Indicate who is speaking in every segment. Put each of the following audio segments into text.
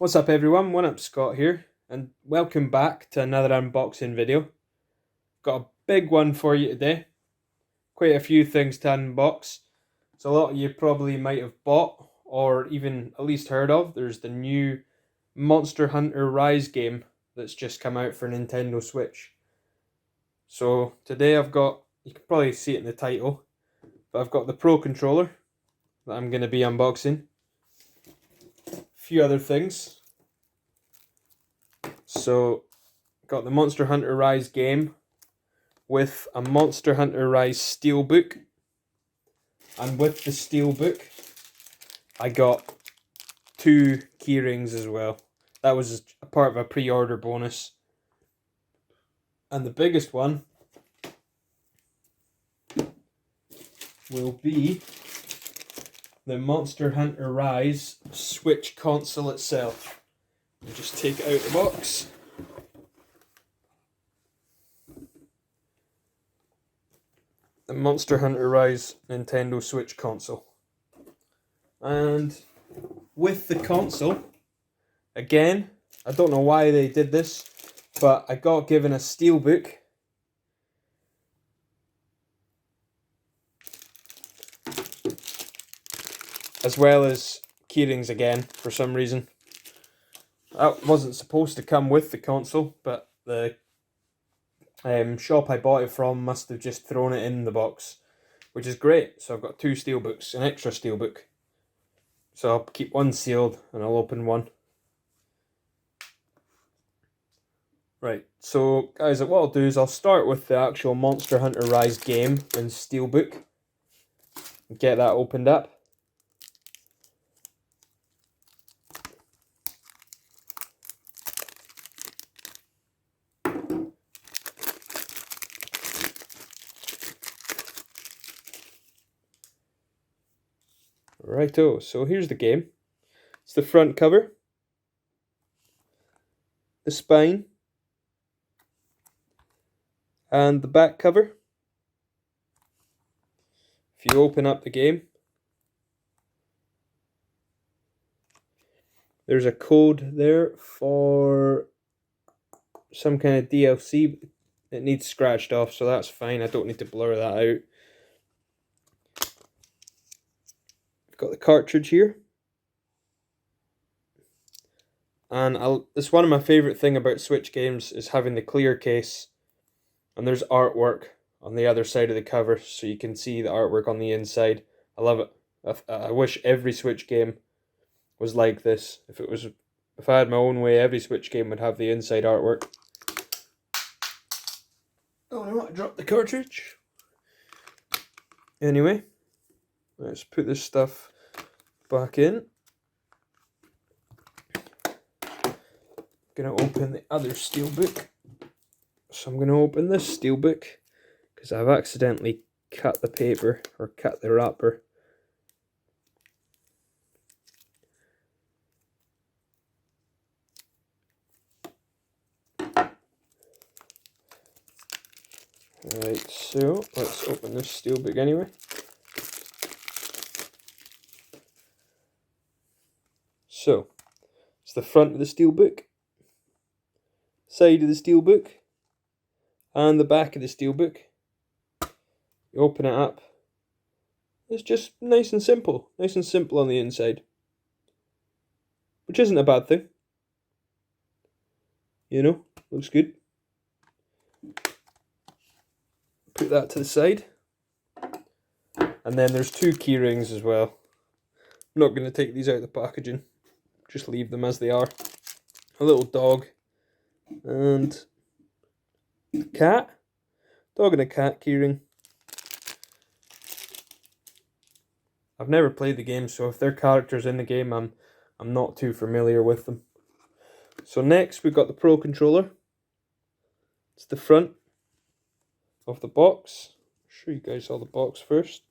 Speaker 1: What's up everyone, One Up Scott here, and welcome back to another unboxing video. Got a big one for you today. Quite a few things to unbox. So a lot of you probably might have bought, or even at least heard of. There's the new Monster Hunter Rise game that's just come out for Nintendo Switch. So today I've got, you can probably see it in the title, but I've got the Pro Controller that I'm going to be unboxing. A few other things. So, got the Monster Hunter Rise game with a Monster Hunter Rise Steelbook. And with the Steelbook, I got 2 keyrings as well. That was a part of a pre-order bonus. And the biggest one will be the Monster Hunter Rise Switch console itself. I'll just take it out of the box. The Monster Hunter Rise Nintendo Switch console. And with the console, again, I don't know why they did this, but I got given a steelbook. As well as keyrings again, for some reason. That wasn't supposed to come with the console, but the shop I bought it from must have just thrown it in the box, which is great. So I've got 2 steelbooks, an extra steelbook. So I'll keep one sealed and I'll open one. Right, so guys, what I'll do is I'll start with the actual Monster Hunter Rise game and steelbook. Get that opened up. Righto, so here's the game. It's the front cover, the spine, and the back cover. If you open up the game, there's a code there for some kind of DLC. It needs scratched off, so that's fine. I don't need to blur that out. I've got the cartridge here. And it's one of my favourite thing about Switch games is having the clear case. And there's artwork on the other side of the cover, so you can see the artwork on the inside. I love it. I wish every Switch game was like this. If I had my own way, every Switch game would have the inside artwork. Oh no, I dropped the cartridge. Anyway, let's put this stuff back in. Gonna open the other steelbook. So I'm gonna open this steelbook because I've accidentally cut the paper or cut the wrapper. Right, so let's open this steelbook anyway. So, it's the front of the steelbook, side of the steelbook, and the back of the steelbook. You open it up. It's just nice and simple on the inside, which isn't a bad thing. You know, looks good. Put that to the side. And then there's 2 keyrings as well. I'm not going to take these out of the packaging. Just leave them as they are. A little dog. And a cat. Dog and a cat keyring. I've never played the game, so if they're characters in the game, I'm not too familiar with them. So next we've got the Pro Controller. It's the front of the box. I'll show you guys all the box first.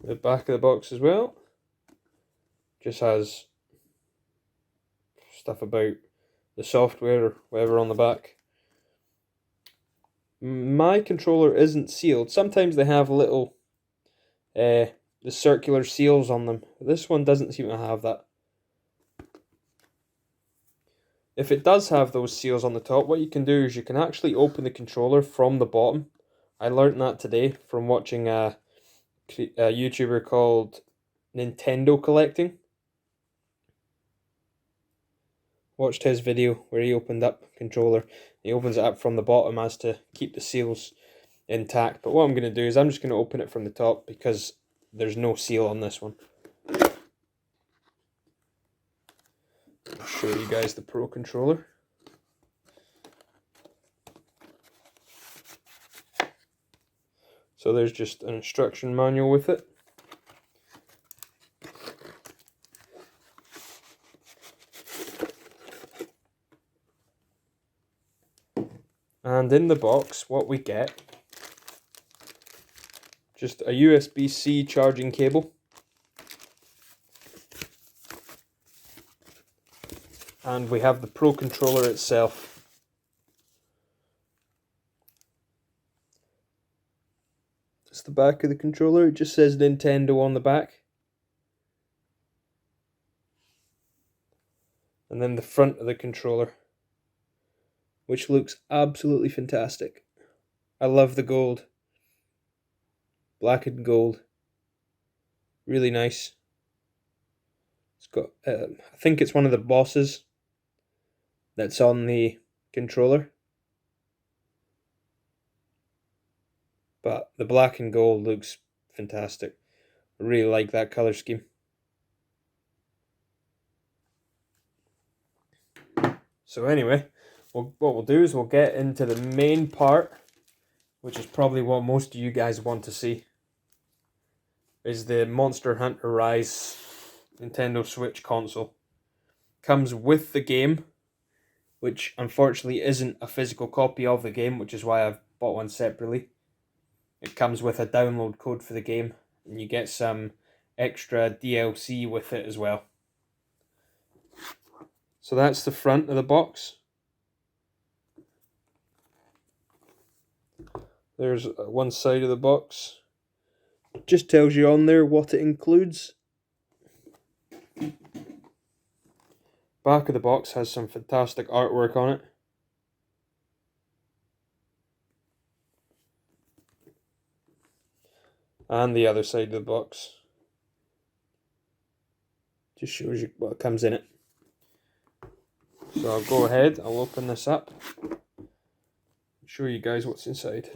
Speaker 1: The back of the box as well. Just has stuff about the software or whatever on the back. My controller isn't sealed. Sometimes they have little the circular seals on them. This one doesn't seem to have that. If it does have those seals on the top, what you can do is you can actually open the controller from the bottom. I learned that today from watching a YouTuber called Nintendo Collecting. Watched his video where he opened up controller. He opens it up from the bottom as to keep the seals intact. But what I'm going to do is I'm just going to open it from the top because there's no seal on this one. I'll show you guys the Pro controller. So there's just an instruction manual with it. And in the box, what we get, just a USB-C charging cable. And we have the Pro controller itself. That's the back of the controller. It just says Nintendo on the back. And then the front of the controller, which looks absolutely fantastic. I love the gold. Black and gold. Really nice. It's got, I think it's one of the bosses that's on the controller. But the black and gold looks fantastic. I really like that color scheme. So anyway, what we'll do is we'll get into the main part, which is probably what most of you guys want to see, is the Monster Hunter Rise Nintendo Switch console. Comes with the game, which unfortunately isn't a physical copy of the game, which is why I've bought one separately. It comes with a download code for the game, and you get some extra DLC with it as well. So that's the front of the box. There's one side of the box. It just tells you on there what it includes. Back of the box has some fantastic artwork on it. And the other side of the box just shows you what comes in it. So I'll go ahead, I'll open this up, show you guys what's inside.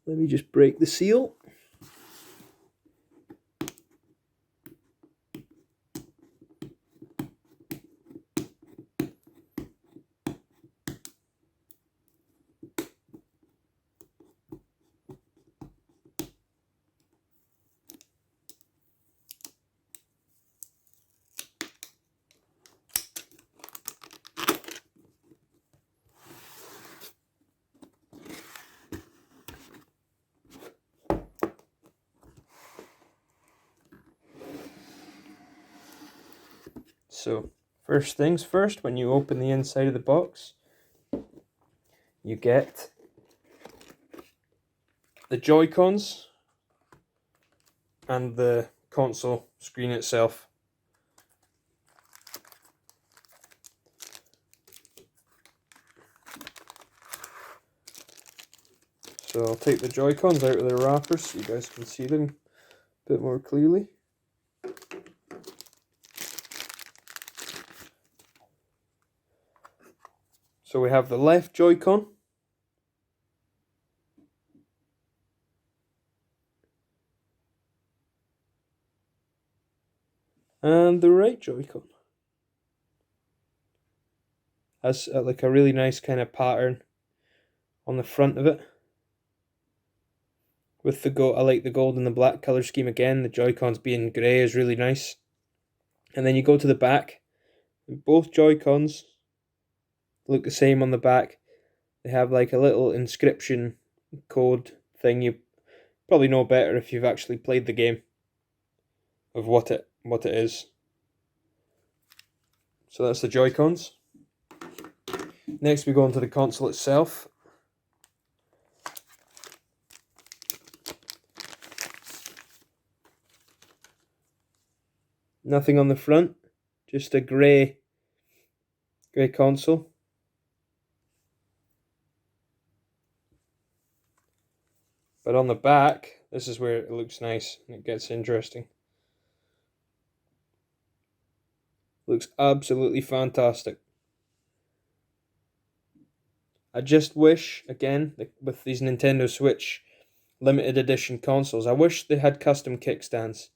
Speaker 1: Let me just break the seal. So, first things first, when you open the inside of the box, you get the Joy-Cons and the console screen itself. So I'll take the Joy-Cons out of their wrappers so you guys can see them a bit more clearly. So we have the left Joy-Con. And the right Joy-Con. Has like a really nice kind of pattern on the front of it. With the gold, I like the gold and the black color scheme again. The Joy-Cons being grey is really nice. And then you go to the back. And both Joy-Cons look the same on the back. They have like a little inscription code thing. You probably know better if you've actually played the game of what it is. So that's the Joy-Cons. Next we go on to the console itself. Nothing on the front, just a grey console. But on the back, this is where it looks nice and it gets interesting. Looks absolutely fantastic. I just wish, again, with these Nintendo Switch limited edition consoles, I wish they had custom kickstands.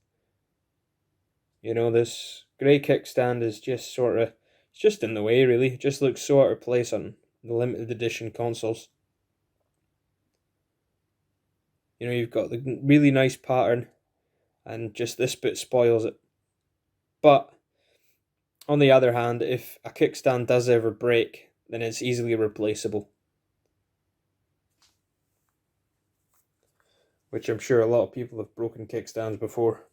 Speaker 1: You know, this grey kickstand is just sort of, it's just in the way really. It just looks so out of place on the limited edition consoles. You know, you've got the really nice pattern and just this bit spoils it. But on the other hand, if a kickstand does ever break, then it's easily replaceable. Which I'm sure a lot of people have broken kickstands before.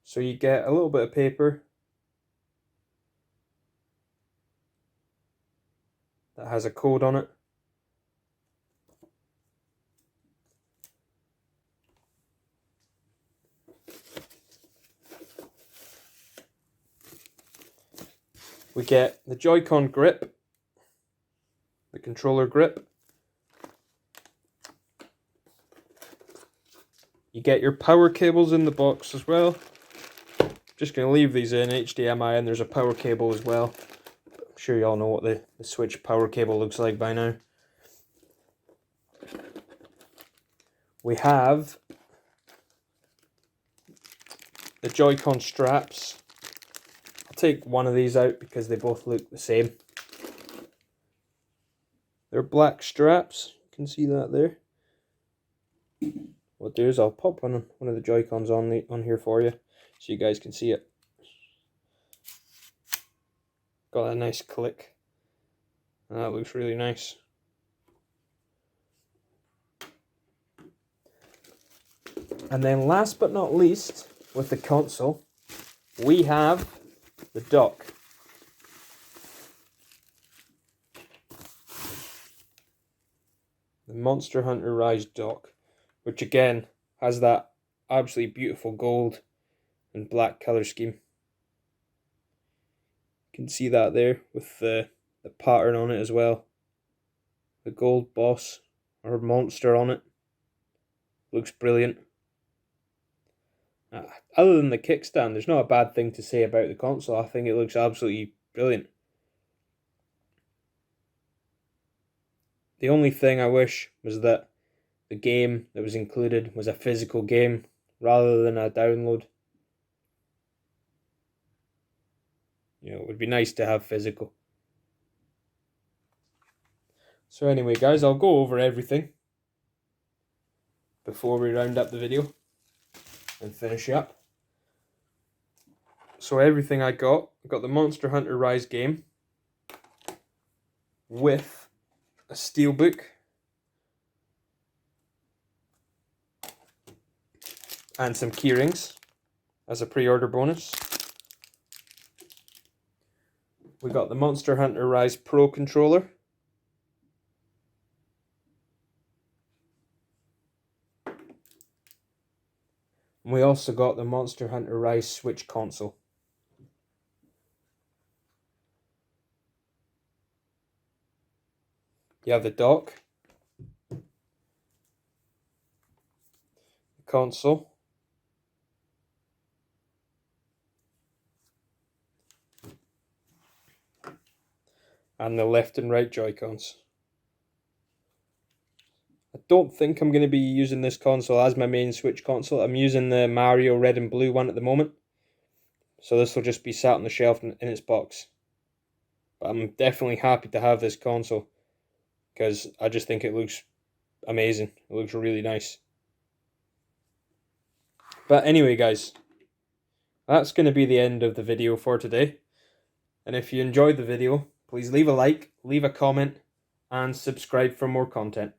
Speaker 1: So you get a little bit of paper that has a code on it. We get the Joy-Con grip, the controller grip. You get your power cables in the box as well. Just going to leave these in HDMI, and there's a power cable as well. I'm sure you all know what the Switch power cable looks like by now. We have the Joy-Con straps. I'll take one of these out because they both look the same. They're black straps, you can see that there. What I'll do is I'll pop one of the Joy-Cons on here for you so you guys can see it. Got a nice click, and that looks really nice. And then last but not least, with the console, we have the dock. The Monster Hunter Rise dock, which again has that absolutely beautiful gold and black color scheme. You can see that there with the pattern on it as well. The gold boss or monster on it. Looks brilliant. Other than the kickstand, there's not a bad thing to say about the console. I think it looks absolutely brilliant. The only thing I wish was that the game that was included was a physical game rather than a download. You know, it would be nice to have physical. So anyway, guys, I'll go over everything before we round up the video and finish up. So everything I got the Monster Hunter Rise game with a steelbook and some keyrings as a pre-order bonus. We got the Monster Hunter Rise Pro controller. And we also got the Monster Hunter Rise Switch console. You have the dock, the console, and the left and right Joy-Cons. I don't think I'm going to be using this console as my main Switch console. I'm using the Mario Red and Blue one at the moment. So this will just be sat on the shelf in its box. But I'm definitely happy to have this console, because I just think it looks amazing. It looks really nice. But anyway, guys, that's going to be the end of the video for today. And if you enjoyed the video, please leave a like, leave a comment, and subscribe for more content.